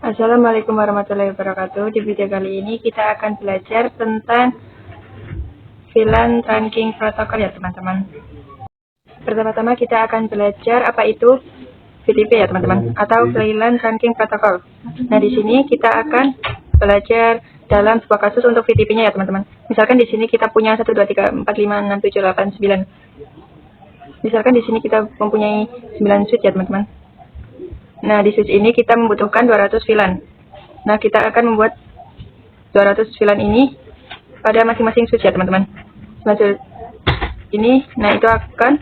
Assalamualaikum warahmatullahi wabarakatuh. Di video kali ini kita akan belajar tentang VLAN Trunking Protocol ya teman-teman. Pertama-tama kita akan belajar apa itu VTP ya teman-teman, atau VLAN Trunking Protocol. Nah di sini kita akan belajar dalam sebuah kasus untuk VTP-nya ya teman-teman. Misalkan di sini kita punya 1, 2, 3, 4, 5, 6, 7, 8, 9. Misalkan di sini kita mempunyai 9 switch ya teman-teman. Nah, di switch ini kita membutuhkan 200 VLAN. Nah, kita akan membuat 200 VLAN ini pada masing-masing switch ya, teman-teman. Switch ini, nah itu akan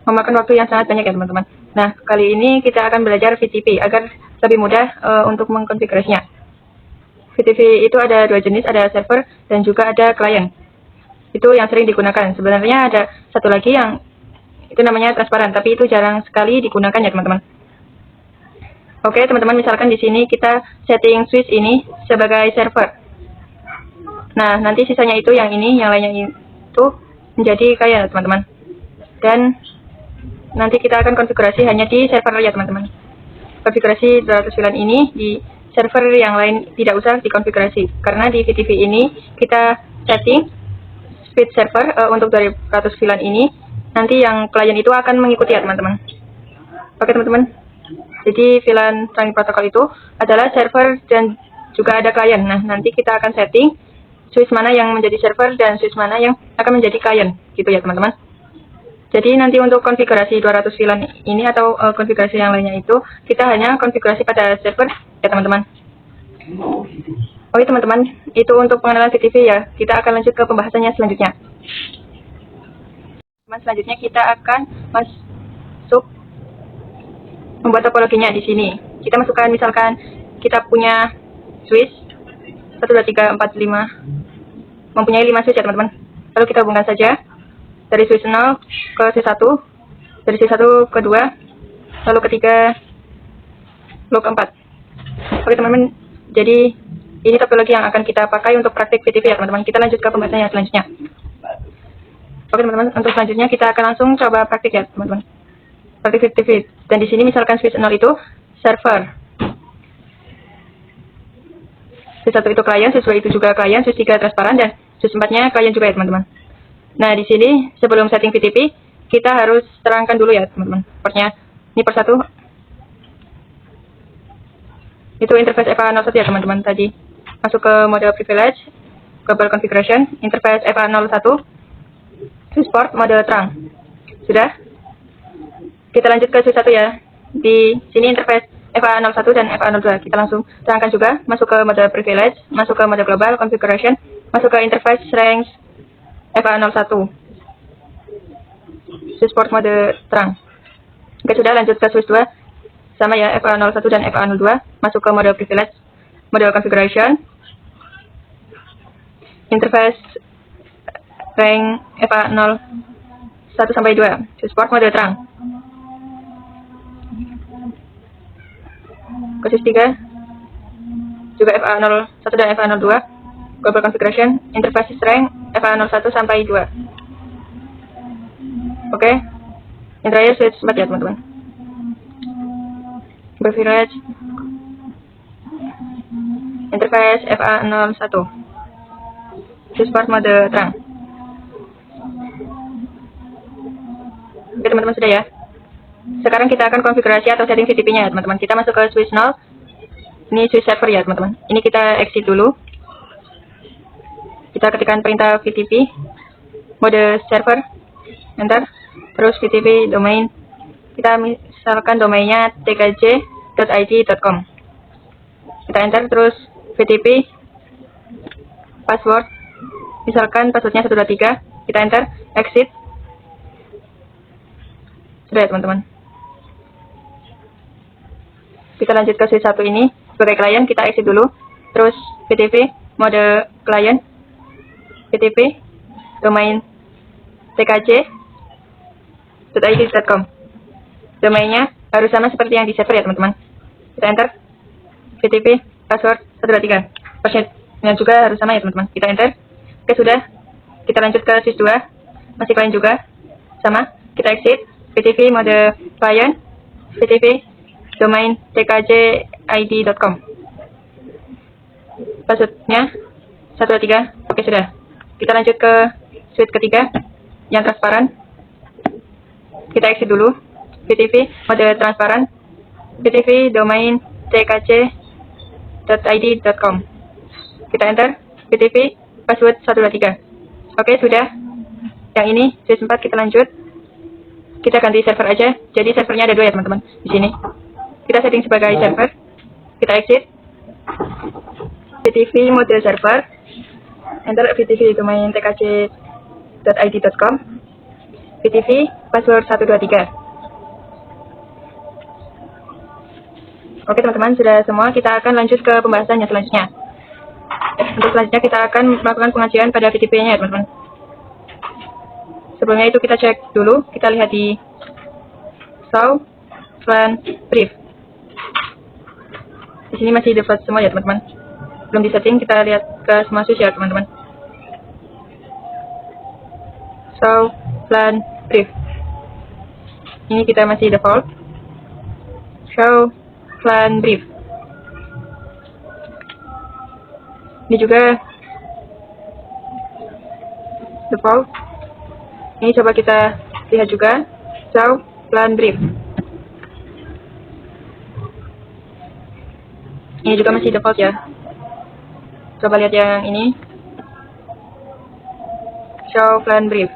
memakan waktu yang sangat banyak ya, teman-teman. Nah, kali ini kita akan belajar VTP agar lebih mudah untuk mengkonfigurasinya. VTP itu ada dua jenis, ada server dan juga ada klien. Itu yang sering digunakan. Sebenarnya ada satu lagi yang itu namanya transparan, tapi itu jarang sekali digunakan ya, teman-teman. Oke, teman-teman, misalkan di sini kita setting switch ini sebagai server. Nah, nanti sisanya itu yang ini, yang lainnya itu menjadi klien, teman-teman. Dan nanti kita akan konfigurasi hanya di server ya, teman-teman. Konfigurasi 200 VLAN ini di server yang lain tidak usah dikonfigurasi. Karena di VTP ini kita setting speed server untuk 200 VLAN ini. Nanti yang klien itu akan mengikuti ya, teman-teman. Oke, teman-teman. Jadi VLAN Trunking Protocol itu adalah server dan juga ada klien. Nah, nanti kita akan setting switch mana yang menjadi server dan switch mana yang akan menjadi klien. Gitu ya, teman-teman. Jadi nanti untuk konfigurasi 200 VLAN ini atau konfigurasi yang lainnya itu, kita hanya konfigurasi pada server ya, teman-teman. Oke, teman-teman. Itu untuk pengenalan VTP ya. Kita akan lanjut ke pembahasannya selanjutnya. Selanjutnya kita akan masuk membuat topologinya di sini. Kita masukkan misalkan kita punya switch 1, 2, 3, 4, 5. Mempunyai 5 switch ya, teman-teman. Lalu kita hubungkan saja dari switch 0 ke C1, dari C1 ke 2, lalu ke 3, lalu ke 4. Oke, teman-teman. Jadi ini topologi yang akan kita pakai untuk praktik VTP ya, teman-teman. Kita lanjut ke pembahasannya selanjutnya. Oke, teman-teman. Untuk selanjutnya kita akan langsung coba praktik ya, teman-teman. Praktik VTP. Dan di sini misalkan switch 0 itu server, switch 1 itu klien, switch 2 itu juga klien, switch 3 transparan, dan switch 4-nya klien juga ya, teman-teman. Nah, di sini sebelum setting VTP, kita harus terangkan dulu ya, teman-teman. Portnya ini port 1. Itu interface FA01 ya, teman-teman. Tadi masuk ke mode privilege, global configuration, interface FA01, switch port mode terang. Sudah? Kita lanjut ke switch 1 ya. Di sini interface FA01 dan FA02. Kita langsung terangkan juga. Masuk ke mode privilege, masuk ke mode global configuration, masuk ke interface range FA01. Switch port mode terang. Oke, sudah. Lanjut ke switch 2. Sama ya, FA01 dan FA02. Masuk ke mode privilege, mode configuration, interface range FA01 sampai 2. Switch port mode terang. Ke switch 3 juga FA01 dan FA02, global configuration, interface range FA01 sampai 2. Oke. Yang terakhir switch 4 ya, teman-teman. Privilege, interface FA01, switch port mode terang. Oke, teman-teman, sudah ya. Sekarang kita akan konfigurasi atau setting VTP-nya ya, teman-teman. Kita masuk ke switch 0. Ini switch server ya, teman-teman. Ini kita exit dulu. Kita ketikkan perintah VTP mode server, enter. Terus VTP domain. Kita misalkan domainnya tkj.id.com. Kita enter. Terus VTP password. Misalkan passwordnya 123. Kita enter. Exit. Sudah ya, teman-teman. Kita lanjut ke switch 1 ini sebagai klien. Kita exit dulu. Terus VTP mode klien, VTP domain tkj.id.com. Domainnya harus sama seperti yang di server ya, teman-teman. Kita enter. VTP password 123. Passwordnya juga harus sama ya, teman-teman. Kita enter. Oke, sudah. Kita lanjut ke switch 2. Masih klien juga. Sama. Kita exit. VTP mode klien, VTP domain tkjid.com. passwordnya 123. Oke, sudah. Kita lanjut ke suite ketiga yang transparan. Kita exit dulu. VTV mode transparan. VTV domain tkc.id.com. Kita enter VTV password 123. Oke, sudah. Yang ini switch 4 kita lanjut. Kita ganti server aja. Jadi servernya ada 2 ya teman-teman di sini. Kita setting sebagai server. Kita exit. VTV mode server. Enter VTV domain tkc.id.com. VTV password 123. Oke teman-teman, sudah semua. Kita akan lanjut ke pembahasannya selanjutnya. Untuk selanjutnya kita akan melakukan pengajian pada VTV-nya ya teman-teman. Sebelumnya itu kita cek dulu. Kita lihat di show plan brief. Di sini masih default semua ya teman-teman. Belum di setting, kita lihat ke semua switch ya teman-teman. Show plan brief. Ini kita masih default. Show plan brief. Ini juga default. Ini coba kita lihat juga. Show plan brief. Ini juga masih default ya. Coba lihat yang ini. Show plan brief.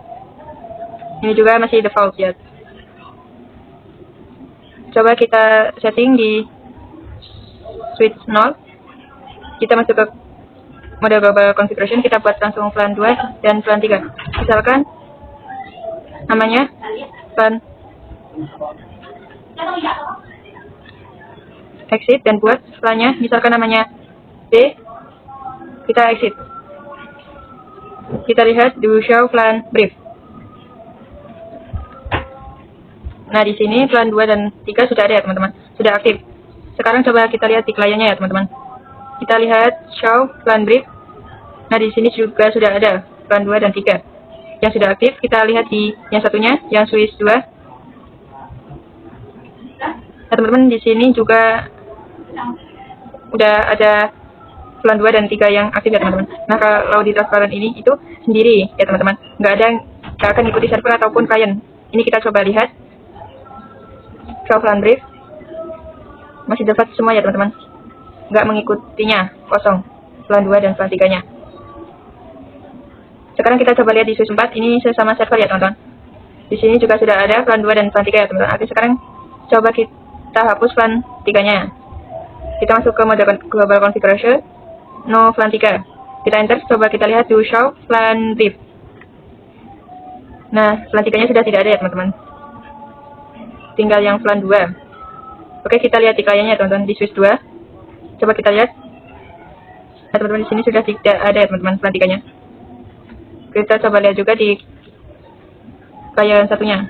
Ini juga masih default ya. Coba kita setting di switch 0. Kita masuk ke mode global configuration. Kita buat langsung plan 2 dan plan 3. Misalkan namanya plan exit dan buat plannya misalkan namanya B. Kita exit. Kita lihat do show plan brief. Nah, di sini plan 2 dan 3 sudah ada ya teman-teman. Sudah aktif. Sekarang coba kita lihat di kliennya ya teman-teman. Kita lihat show plan brief. Nah, di sini juga sudah ada plan 2 dan 3 yang sudah aktif. Kita lihat di yang satunya, yang switch 2. Nah, teman-teman, di sini juga udah ada plan 2 dan 3 yang aktif ya teman-teman. Nah, kalau di transparan ini itu sendiri ya teman-teman. Nggak akan ikuti server ataupun klien. Ini kita coba lihat. Show plan brief. Masih dapat semua ya teman-teman. Nggak mengikutinya, kosong. Plan 2 dan plan 3-nya. Sekarang kita coba lihat di switch 4. Ini sesama server ya teman-teman. Di sini juga sudah ada plan 2 dan plan 3 ya teman-teman. Oke, sekarang coba kita hapus plan 3-nya. Kita masuk ke mode global configuration. No plan 3. Kita enter. Coba kita lihat do show plan brief. Nah, plan 3-nya sudah tidak ada ya teman-teman. Tinggal yang plan 2. Oke, kita lihat di kliennya teman-teman di switch 2. Coba kita lihat. Nah, teman-teman, di sini sudah tidak ada ya teman-teman plan 3-nya. Kita coba lihat juga di klien satunya.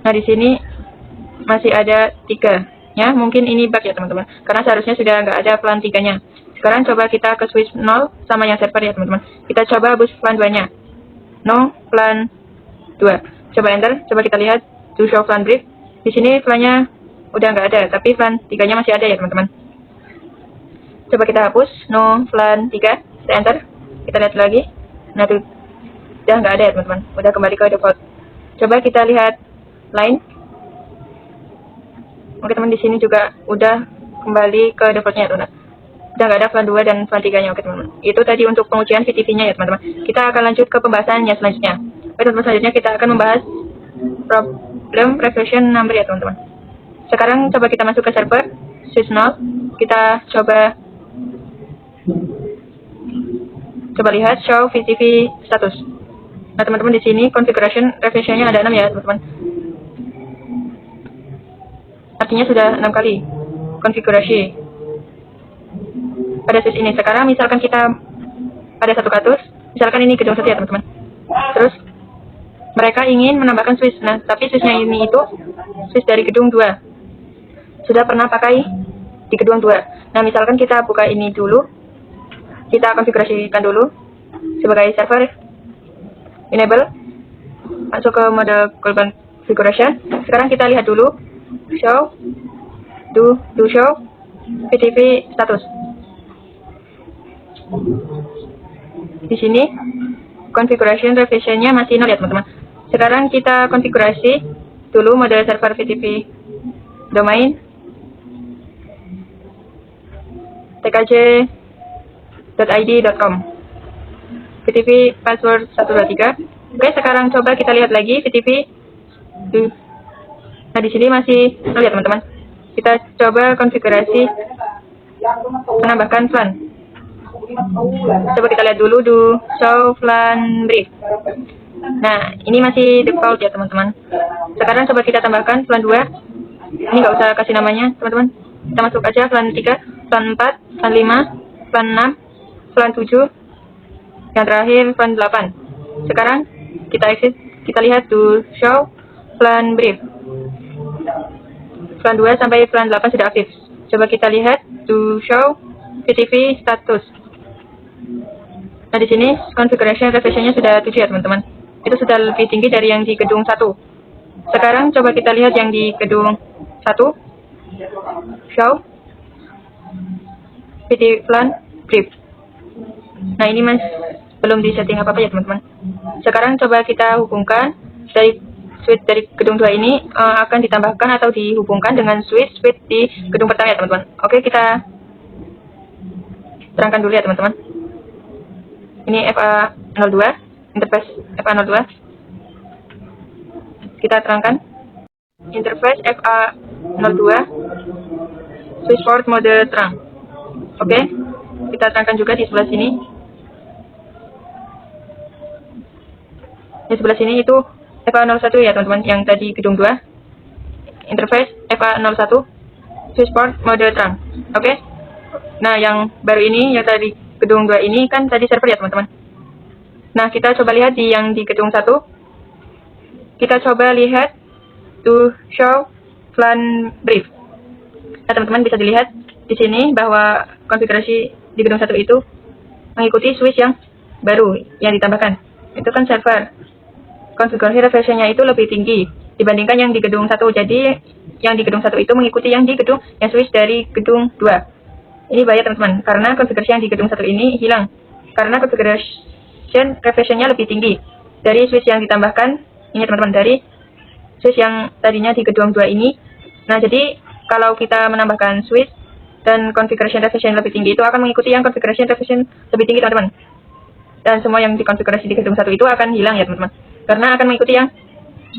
Nah, di sini masih ada 3. Ya, mungkin ini bug ya teman-teman. Karena seharusnya sudah nggak ada plan 3-nya. Sekarang coba kita ke switch 0 sama yang server ya teman-teman. Kita coba hapus plan 2-nya. No plan 2. Coba enter, coba kita lihat to show plan brief. Di sini plannya udah nggak ada, tapi plan 3-nya masih ada ya teman-teman. Coba kita hapus no plan 3. Kita enter, kita lihat lagi. Nah, tuh udah nggak ada ya teman-teman. Udah kembali ke default. Coba kita lihat line. Oke teman, di sini juga udah kembali ke defaultnya teman-teman. Udah nggak ada plan 2 dan plan 3-nya. Oke teman-teman. Itu tadi untuk pengujian VTV-nya ya teman-teman. Kita akan lanjut ke pembahasannya selanjutnya. Oke teman-teman, selanjutnya kita akan membahas problem reflection number ya teman-teman. Sekarang coba kita masuk ke server switch 0. Kita coba lihat show VTV status. Nah teman-teman, di sini configuration reflection-nya ada 6 ya teman-teman. Artinya sudah 6 kali konfigurasi pada switch ini. Sekarang misalkan kita ada satu kasus, misalkan ini gedung 1 ya teman-teman. Terus mereka ingin menambahkan switch. Nah, tapi switch-nya ini itu switch dari gedung 2. Sudah pernah pakai di gedung 2. Nah, misalkan kita buka ini dulu. Kita konfigurasikan dulu sebagai server. Enable. Masuk ke mode global configuration. Sekarang kita lihat dulu show do show VTP status. Di sini configuration revisionnya masih 0 ya teman-teman. Sekarang kita konfigurasi dulu mode server VTP domain tkj.id.com, VTP password 123. Oke, sekarang coba kita lihat lagi VTP. Nah, di sini masih 0 ya teman-teman. Kita coba konfigurasi menambahkan plan. Coba kita lihat dulu do show plan brief. Nah, ini masih default ya teman-teman. Sekarang coba kita tambahkan plan 2. Ini nggak usah kasih namanya teman-teman. Kita masuk aja plan 3, plan 4, plan 5, plan 6, plan 7, yang terakhir plan 8. Sekarang kita exit, kita lihat do show plan brief. Plan 2 sampai plan 8 sudah aktif. Coba kita lihat do show VTP status. Nah, di sini configuration revisionnya sudah 7 ya teman-teman. Itu sudah lebih tinggi dari yang di gedung 1. Sekarang coba kita lihat yang di gedung 1. Show VTP plan brief. Nah, ini belum di setting apa-apa ya teman-teman. Sekarang coba kita hubungkan dari switch dari gedung 2 ini akan ditambahkan atau dihubungkan dengan switch di gedung pertama ya teman-teman. Oke, kita terangkan dulu ya teman-teman. Ini FA02, interface FA02. Kita terangkan interface FA02 switch port mode terang. Oke, kita terangkan juga di sebelah sini. Di sebelah sini itu FA01 ya teman-teman, yang tadi gedung 2. Interface FA01 switch port mode terang. Oke. Nah, yang baru ini yang tadi gedung 2 ini kan tadi server ya teman-teman. Nah, kita coba lihat di yang di gedung 1. Kita coba lihat to show plan brief. Nah, teman-teman bisa dilihat di sini bahwa konfigurasi di gedung 1 itu mengikuti switch yang baru yang ditambahkan. Itu kan server. Konfigurasi revisionnya itu lebih tinggi dibandingkan yang di gedung 1. Jadi yang di gedung 1 itu mengikuti yang di gedung yang switch dari gedung 2. Ini bahaya teman-teman, karena konfigurasi yang di gedung 1 ini hilang. Karena configuration revisionnya lebih tinggi dari switch yang ditambahkan ini teman-teman, dari switch yang tadinya di gedung 2 ini. Nah, jadi kalau kita menambahkan switch dan configuration revision lebih tinggi itu akan mengikuti yang configuration revision lebih tinggi teman-teman. Dan semua yang dikonfigurasi di gedung 1 itu akan hilang ya teman-teman, karena akan mengikuti yang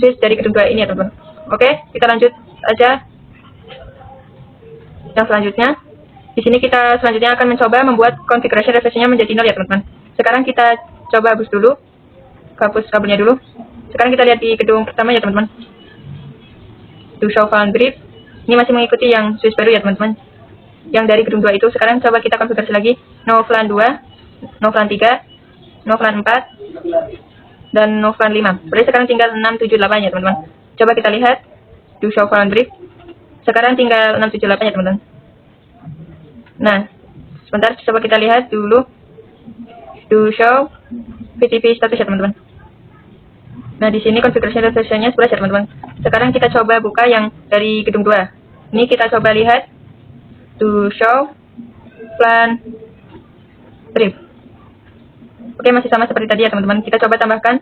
switch dari gedung 2 ini ya teman-teman. Oke, kita lanjut aja yang selanjutnya. Di sini kita selanjutnya akan mencoba membuat configuration revisionnya menjadi 0 ya teman-teman. Sekarang kita coba hapus dulu, hapus kabelnya dulu. Sekarang kita lihat di gedung pertama ya teman-teman. Do show plan brief. Ini masih mengikuti yang switch baru ya teman-teman. Yang dari gedung 2 itu. Sekarang coba kita konfigurasi lagi. No plan 2, no plan 3, no plan 4, dan no plan 5. Berarti sekarang tinggal 6, 7, 8 ya teman-teman. Coba kita lihat do show plan brief. Sekarang tinggal 6, 7, 8 ya teman-teman. Nah, sebentar, coba kita lihat dulu do show VTP status ya teman-teman. Nah, di sini konfigurasi revisionnya 11 ya teman-teman. Sekarang kita coba buka yang dari gedung 2. Ini kita coba lihat do show plan brief. Oke, masih sama seperti tadi ya teman-teman. Kita coba tambahkan.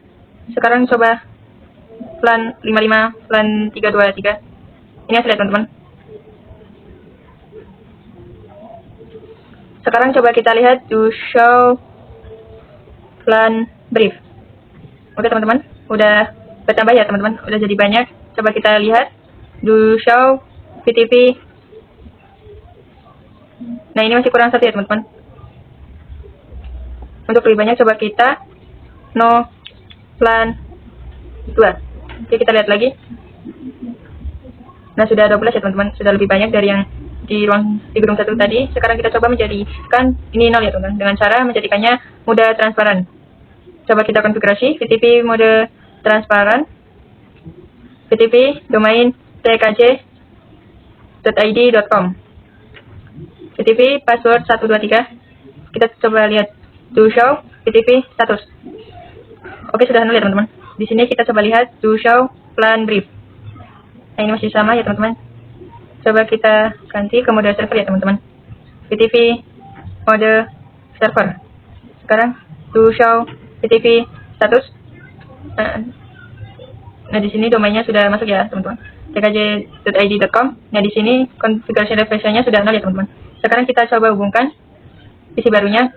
Sekarang coba plan 55, plan 323. Ini hasilnya teman-teman. Sekarang coba kita lihat do show plan brief. Oke teman-teman, udah bertambah ya teman-teman, udah jadi banyak. Coba kita lihat do show VTP. Nah, ini masih kurang 1 ya teman-teman. Untuk lebih banyak coba kita no plan 2. Oke, kita lihat lagi. Nah, sudah 12 ya teman-teman, sudah lebih banyak dari yang di gedung 1 tadi. Sekarang kita coba menjadikan ini 0 ya teman-teman, dengan cara menjadikannya mode transparan. Coba kita konfigurasi VTP mode transparan, VTP domain tkj.id.com, VTP password 123. Kita coba lihat do show VTP status. Oke, sudah 0 ya teman-teman. Di sini kita coba lihat do show plan brief. Nah, ini masih sama ya teman-teman. Coba kita ganti ke mode server ya teman-teman. VTV mode server. Sekarang to show VTV status. Nah di sini domainnya sudah masuk ya teman-teman. tkj.id.com. Nah di sini konfigurasi refresh-nya sudah 0 ya teman-teman. Sekarang kita coba hubungkan PC barunya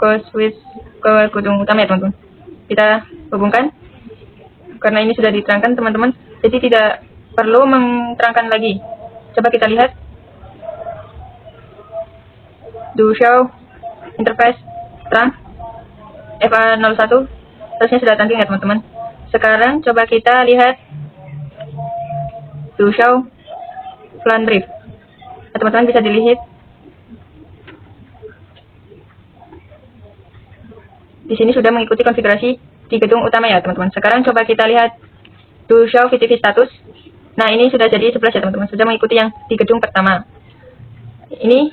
ke switch ke gedung utama ya teman-teman. Kita hubungkan karena ini sudah diterangkan teman-teman. Jadi tidak perlu menerangkan lagi. Coba kita lihat. Do show interface terang FA01 terusnya sudah tanding ya teman-teman. Sekarang coba kita lihat do show plan brief. Nah, teman-teman bisa dilihat di sini sudah mengikuti konfigurasi di gedung utama ya teman-teman. Sekarang coba kita lihat do show VTV status. Nah ini sudah jadi 11 ya teman-teman, sudah mengikuti yang di gedung pertama. Ini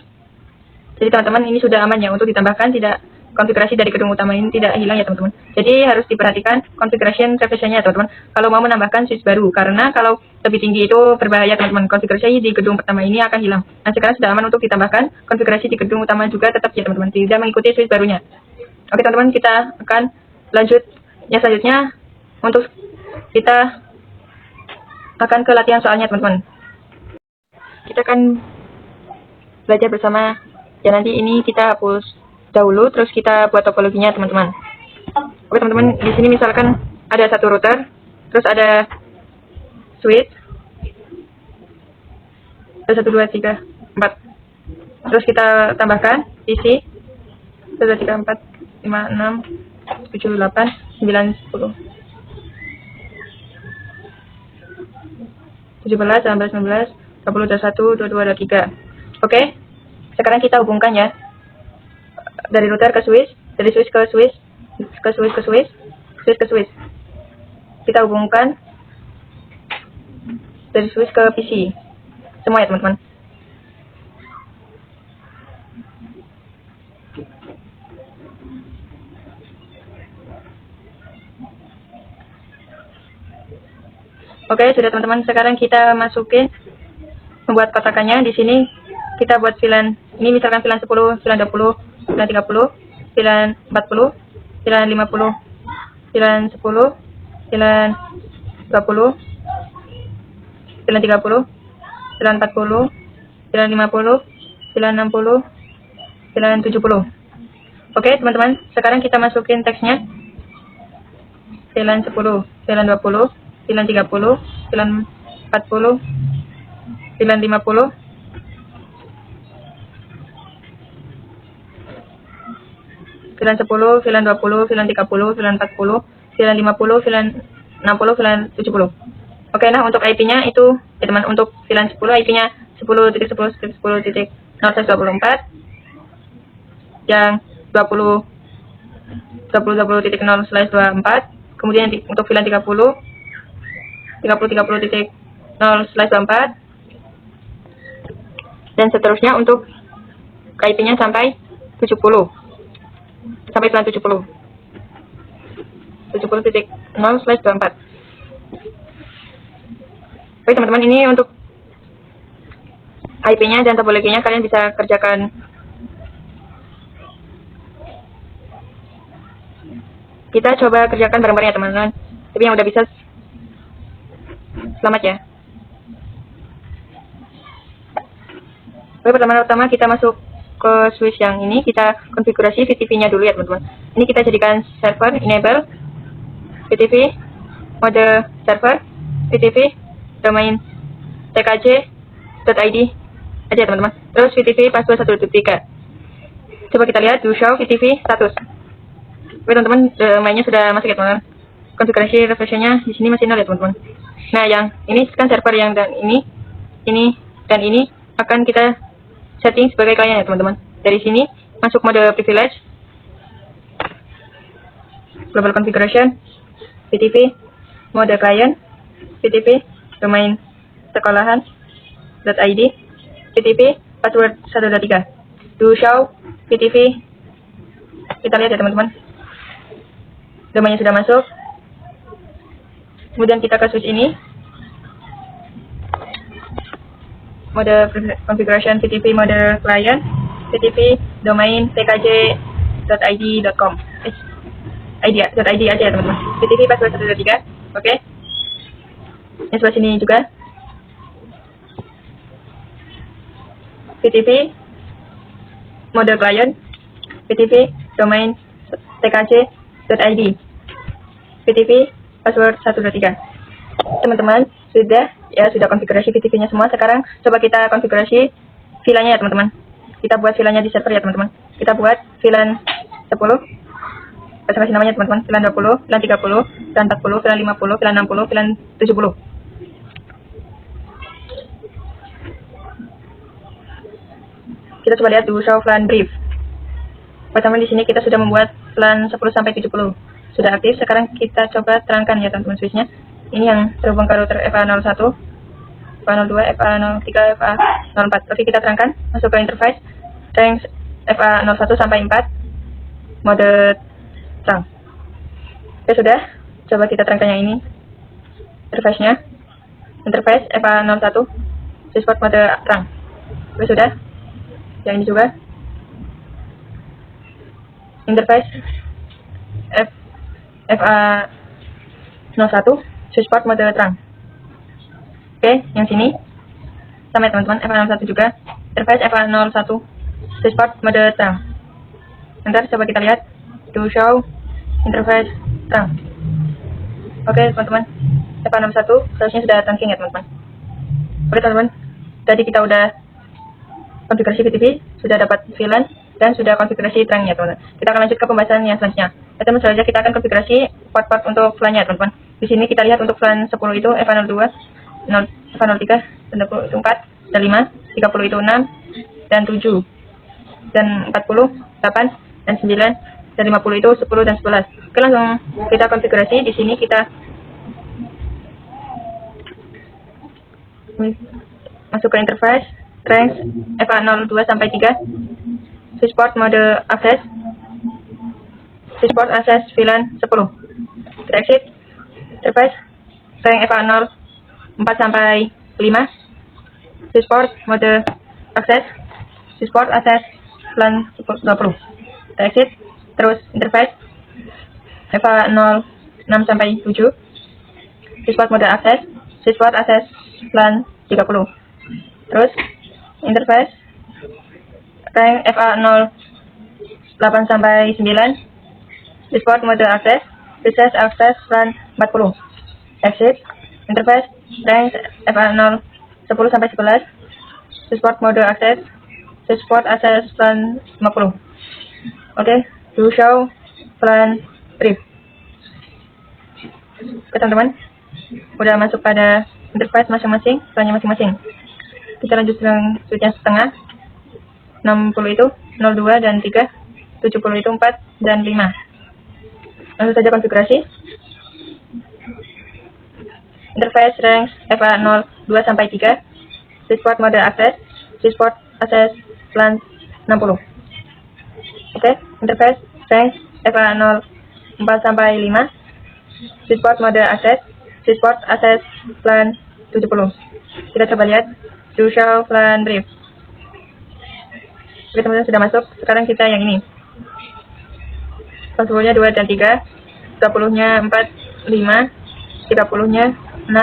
jadi teman-teman ini sudah aman ya untuk ditambahkan, tidak konfigurasi dari gedung utama ini tidak hilang ya teman-teman. Jadi harus diperhatikan konfigurasi refresh-nya ya teman-teman kalau mau menambahkan switch baru, karena kalau lebih tinggi itu berbahaya teman-teman, konfigurasi di gedung pertama ini akan hilang. Nah sekarang sudah aman untuk ditambahkan konfigurasi di gedung utama juga tetap ya teman-teman, tidak mengikuti switch barunya. Oke teman-teman, kita akan lanjut ya selanjutnya untuk kita akan ke latihan soalnya teman-teman. Kita akan belajar bersama ya, nanti ini kita hapus dahulu terus kita buat topologinya teman-teman. Oke teman-teman, di sini misalkan ada satu router, terus ada switch, ada 1 2 3 4, terus kita tambahkan PC 1 2 3 4 5 6 7 8 9 10 17, 18, 19, 20, 21, 22, 23. Oke, sekarang kita hubungkan ya dari router ke switch, dari switch ke switch, ke switch ke switch, switch ke switch. Kita hubungkan dari switch ke PC semua ya teman-teman. Oke, sudah teman-teman. Sekarang kita masukin membuat kotakannya. Di sini kita buat VLAN. Ini misalkan VLAN 10, VLAN 20, VLAN 30, VLAN 40, VLAN 50, VLAN 10, VLAN 20, VLAN 30, VLAN 40, VLAN 50, VLAN 60, VLAN 70. Oke, teman-teman. Sekarang kita masukin teksnya. VLAN 10, VLAN 20, VLAN 30, VLAN 40, VLAN 50, VLAN 10, VLAN 20, VLAN 30, VLAN 40, VLAN 50, VLAN 60, VLAN 70. Oke, nah untuk IP-nya itu, ya teman, untuk VLAN 10 IP-nya 10.10.10.0/24, yang 20.0/24, kemudian untuk VLAN 30.0/24, dan seterusnya untuk IP-nya sampai 70, sampai VLAN 70, 70.0/24. Oke teman-teman, ini untuk IP-nya dan topologinya kalian bisa kerjakan kita coba kerjakan bareng-bareng ya teman-teman. Tapi yang udah bisa selamat ya. Oke, pertama-tama kita masuk ke switch yang ini, kita konfigurasi VTV-nya dulu ya teman-teman. Ini kita jadikan server, enable VTV mode server, VTV domain tkj.id aja teman-teman. Terus VTV password 123. Coba kita lihat do show VTV status. Oke teman-teman, domainnya sudah masuk ya teman-teman. Konfigurasi refresh-nya di sini masih 0 ya teman-teman. Nah, yang ini kan server yang dan ini dan ini akan kita setting sebagai klien ya teman-teman. Dari sini masuk mode privilege, global configuration, VTV mode client, VTV domain sekolahan .id, VTV password 123. Do show VTV. Kita lihat ya teman-teman. Domainnya sudah masuk. Kemudian kita ke switch ini. mode configuration VTP mode client, VTP domain tkj.id.com. .id aja ya teman-teman. VTP password 123. Oke. Yang sebelah sini juga VTP mode client, VTP domain tkj.id, VTP password 123. Teman-teman sudah konfigurasi VTP-nya semua. Sekarang coba kita konfigurasi VLAN-nya ya teman-teman. Kita buat VLAN-nya di server ya teman-teman. Kita buat VLAN 10, kasih namanya teman-teman, VLAN 20, VLAN 30, VLAN 40, VLAN 50, VLAN 60, VLAN 70. Kita coba lihat dulu show VLAN brief. Pertama di sini kita sudah membuat VLAN 10 sampai 70. Sudah aktif. Sekarang kita coba terangkan ya teman-teman switch-nya. Ini yang terhubung ke router FA01, FA02, FA03, FA04. Oke, kita terangkan. Masuk ke interface. Range FA01 sampai 4. Mode terang. Oke, sudah. Coba kita terangkan yang ini. Interface-nya. Interface FA01. Switchport mode terang. Oke, sudah. Yang ini juga. Interface FA01. Switchport mode terang. Oke, yang sini sama ya teman-teman, FA01 juga. Interface FA01 switchport mode terang. Nanti coba kita lihat to show interface terang. Oke teman-teman, FA61 seharusnya sudah trunking ya teman-teman. Oke teman-teman, tadi kita udah konfigurasi VTP, sudah dapat VLAN, dan sudah konfigurasi terangnya teman-teman. Kita akan lanjut ke pembahasan yang selanjutnya. Teman-teman, selanjutnya kita akan konfigurasi port-port untuk VLAN-nya teman-teman. Di sini kita lihat untuk VLAN 10 itu FA02, FA03, 4, dan 5, 30 itu 6, dan 7, dan 40, 8, dan 9, dan 50 itu 10 dan 11. Oke, langsung kita konfigurasi. Di sini kita masuk ke interface, range FA02 sampai 3, switchport mode access, switchport access VLAN 10. Kita exit. Interface range FA04 sampai 5, switchport mode access, switchport access VLAN 20. Kita exit. Terus interface FA06 sampai 7, switchport mode access, switchport access VLAN 30. Terus interface range FA08 sampai 9, switchport mode access, access VLAN 40. Exit. Interface range FA0 10 sampai 11, switchport mode access, switchport access VLAN 50. Oke, to show VLAN brief. Oke teman-teman, udah masuk pada interface masing-masing, VLAN-nya masing-masing. Kita lanjut dengan switch-nya setengah. 60 itu 02 dan 3, 70 itu 4 dan 5. Langsung saja konfigurasi. Interface range FA02 sampai 3, switchport mode access, switchport access VLAN 60. Oke, interface range FA04 sampai 5, switchport mode access, switchport access VLAN 70. Kita coba lihat to show VLAN brief. Oke teman-teman, sudah masuk. Sekarang kita yang ini. 10-nya 2 dan 3, 20-nya 4, 5, 30-nya 6,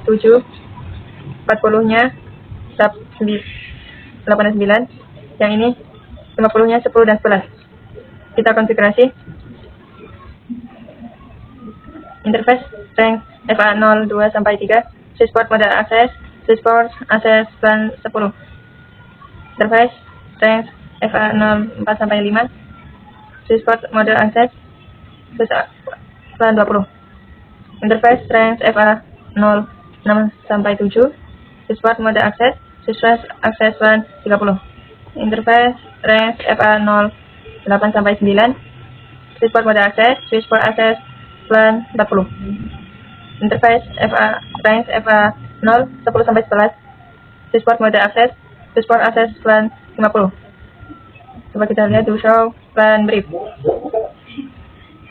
7, 40-nya 8 dan 9. Yang ini 50-nya 10 dan 11. Kita konfigurasi. Interface range FA02 sampai 3, switchport mode access, switchport access VLAN 10. Interface range FA04 sampai 5, switchport mode access, VLAN 20. Interface range FA06 sampai 7, switchport mode access, switchport access VLAN 30. Interface range FA08 sampai 9, switchport mode access, switchport access VLAN 40. Interface range FA0 10 sampai 11, switchport mode access, switchport access VLAN 50. Coba kita lihat to show VLAN brief.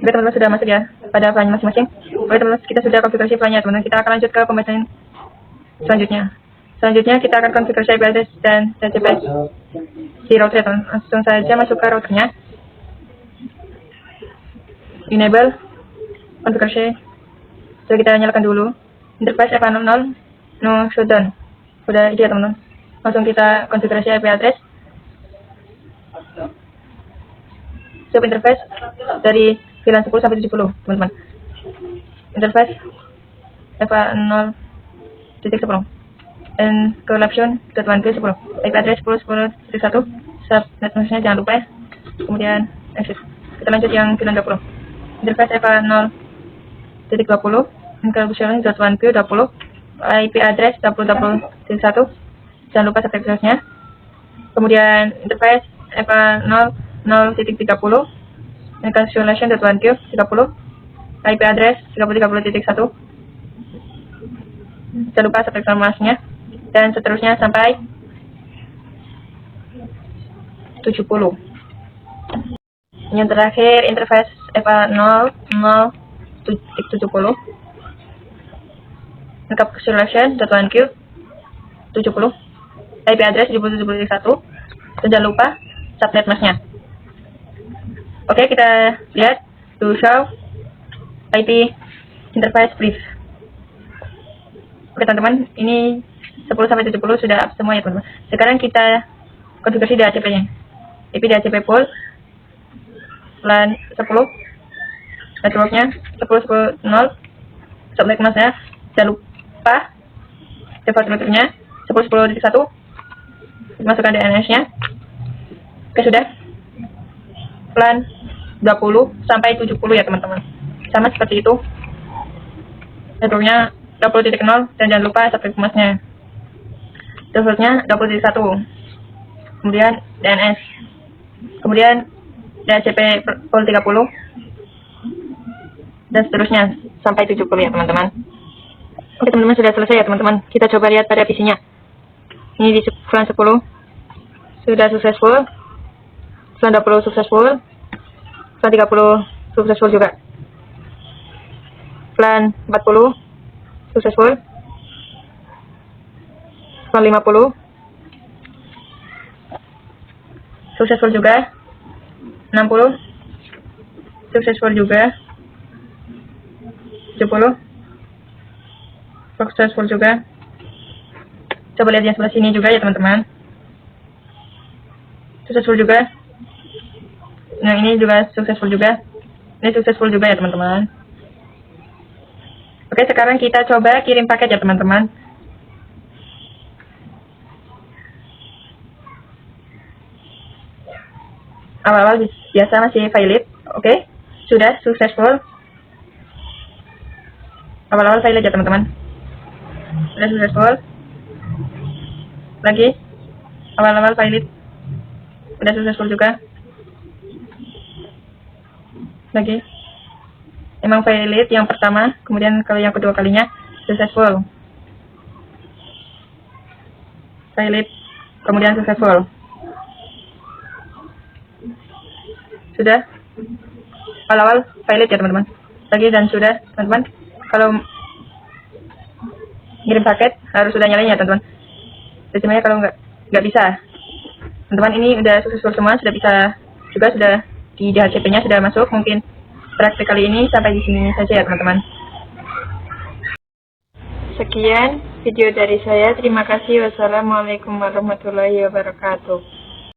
Oke teman-teman, sudah masuk ya pada VLAN masing-masing. Oke teman-teman, kita sudah konfigurasi VLAN-nya teman-teman. Kita akan lanjut ke pembahasan selanjutnya. Selanjutnya kita akan konfigurasi IP address dan DHCP si router. Langsung saja masuk ke routernya. Enable konfigurasi. Jadi kita nyalakan dulu. Interface F00 no shutdown. Udah itu ya teman-teman. Langsung kita konfigurasi IP address. Sub interface dari VLAN 10 sampai 70 teman-teman. Interface F0.10 and corruption .1 ke 10. IP address 10.10.1 subnet mask-nya jangan lupa ya. Kemudian exit. Kita lanjut yang VLAN 20. Interface F0.20 encryption .1 ke 20. IP address 20.20.1 jangan lupa subnet mask-nya. Kemudian interface F0.0.30 encapsulation .1 ke 30. IP address 30.30.1 jangan lupa subnet mask-nya. Dan seterusnya sampai 70. Yang terakhir interface F0.0.70 encapsulation .1Q 70 IP address 70.70.1 dan jangan lupa subnet mask-nya. Oke, kita lihat to show IP interface brief. Oke teman-teman, ini 10 sampai 70 sudah up semua ya teman-teman. Sekarang kita konfigurasi DHCP-nya. IP DHCP pool LAN 10, networknya 10.10.0, subnet mask-nya jangan lupa default routernya 10.10.1, masukkan DNS-nya. Oke, sudah. LAN 20 sampai 70 ya teman-teman. Sama seperti itu. Networknya 20.0 dan jangan lupa subnet mask-nya. Defaultnya 20.1, kemudian DNS, kemudian DHCP pool 30 dan seterusnya sampai 70 ya teman-teman. Oke teman-teman, sudah selesai ya teman-teman. Kita coba lihat pada visinya. Ini di VLAN 10 sudah successful, VLAN 20 successful, VLAN 30 successful juga, VLAN 40 successful, VLAN 50 successful juga, 60 successful juga, 70 successful juga. Coba lihat yang sebelah sini juga ya teman-teman, successful juga. Nah, ini juga successful juga, ini successful juga ya teman-teman. Oke, sekarang kita coba kirim paket ya teman-teman. Awal-awal biasa masih valid. Oke, sudah successful. Awal-awal valid ya teman-teman. Sudah successful. Lagi. Awal-awal valid. Sudah successful juga. Lagi. Emang valid yang pertama, kemudian kalau yang kedua kalinya successful. Valid, kemudian successful. Sudah awal-awal valid ya teman-teman. Lagi dan sudah teman-teman. Kalau ngirim paket harus sudah nyalain ya teman-teman. Biasanya kalau nggak bisa teman-teman. Ini udah successful semua, sudah bisa juga, sudah di DHCP-nya sudah masuk. Mungkin praktik kali ini sampai di sini saja ya teman-teman. Sekian video dari saya. Terima kasih. Wassalamualaikum warahmatullahi wabarakatuh.